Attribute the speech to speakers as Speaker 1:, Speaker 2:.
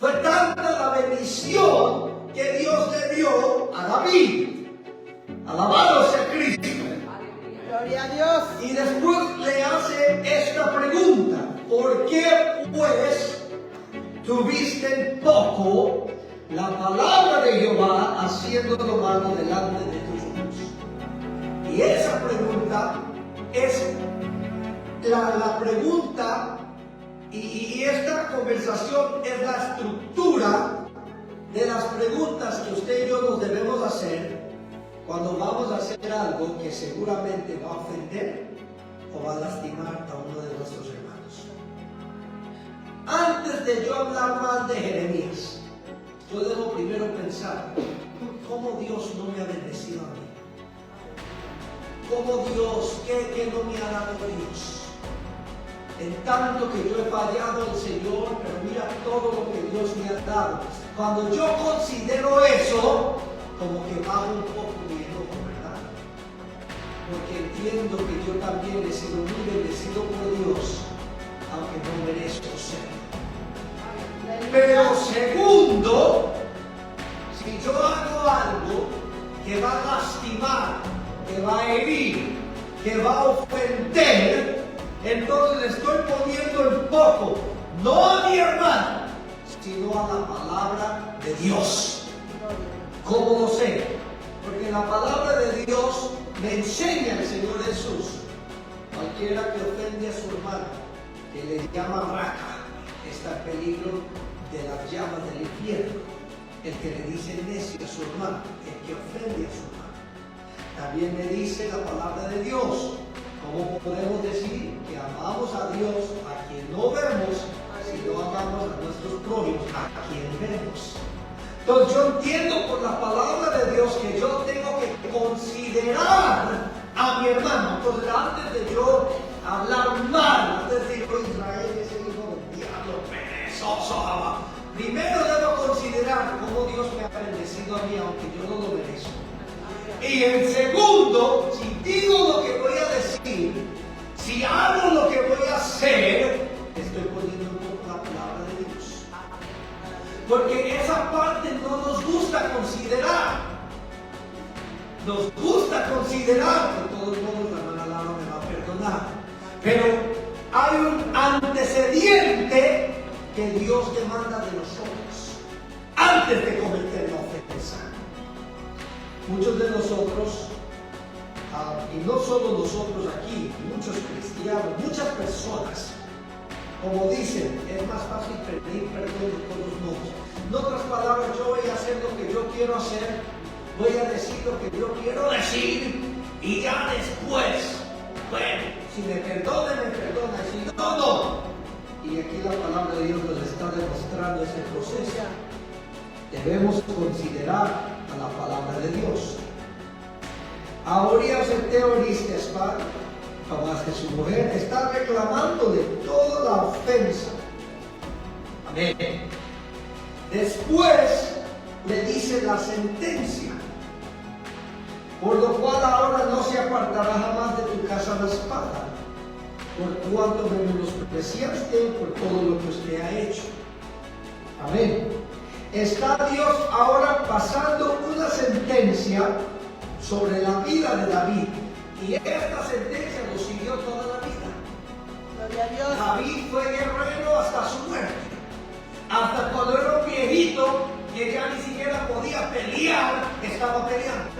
Speaker 1: Fue tanta la bendición que Dios le dio a David. Alabado sea Cristo.
Speaker 2: Gloria a Dios.
Speaker 1: Y después le hace esta pregunta: ¿por qué pues tuviste poco la palabra de Jehová haciéndolo malo delante de tus ojos? Y esa pregunta es la pregunta, y esta conversación es la estructura de las preguntas que usted y yo nos debemos hacer cuando vamos a hacer algo que seguramente va a ofender o va a lastimar a uno de nuestros hermanos. Antes de yo hablar mal de Jeremías, yo debo primero pensar: ¿cómo Dios no me ha bendecido a mí? ¿Cómo Dios, qué no me ha dado Dios? En tanto que yo he fallado al Señor, pero mira todo lo que Dios me ha dado. Cuando yo considero eso, como que bajo un poco mi enojo, ¿verdad? Porque entiendo que yo también he sido muy bendecido por Dios, aunque no merezco ser. Pero segundo, si yo hago algo que va a lastimar, que va a herir, que va a ofender, entonces estoy poniendo en poco, no a mi hermano, sino a la palabra de Dios. ¿Cómo lo sé? Porque la palabra de Dios me enseña el Señor Jesús: cualquiera que ofende a su hermano, que le llama raca, está en peligro de las llamas del infierno. El que le dice necio a su hermano, el que ofende a su hermano. También me dice la palabra de Dios: ¿cómo podemos decir que amamos a Dios a quien no vemos, si no amamos a nuestros prójimos a quien vemos? Entonces yo entiendo por la palabra de Dios que yo tengo que considerar a mi hermano. Entonces antes de yo hablar mal, antes de decir: Israel es el hijo del diablo, perezoso, primero debo considerar cómo Dios me ha bendecido a mí, aunque yo no lo merezco. Y en segundo, si digo lo que voy a decir, si hago lo que voy a hacer, estoy poniendo un poco la palabra de Dios. Porque esa parte no nos gusta considerar. Nos gusta considerar, de todos modos la hermana Laura me va a perdonar. Pero hay un antecedente que Dios demanda de nosotros antes de cometer la ofensa. Muchos de nosotros, y no solo nosotros aquí, muchos cristianos, muchas personas, como dicen, es más fácil pedir perdón de todos modos. En otras palabras, yo voy a hacer lo que yo quiero hacer, voy a decir lo que yo quiero decir, y ya después, bueno, si me perdona, y si no, no. Y aquí la palabra de Dios nos está demostrando ese proceso. Debemos considerar a la palabra de Dios. Ahora el terrorista está, jamás que su mujer está reclamándole toda la ofensa. Amén. Después le dice la sentencia: por lo cual ahora no se apartará jamás de tu casa la espada, por cuanto me menospreciaste por todo lo que usted ha hecho. Amén. Está Dios ahora pasando una sentencia sobre la vida de David. Y esta sentencia lo siguió toda la vida.
Speaker 2: Gloria a Dios.
Speaker 1: David fue guerrero hasta su muerte. Hasta cuando era un viejito que ya ni siquiera podía pelear, estaba peleando.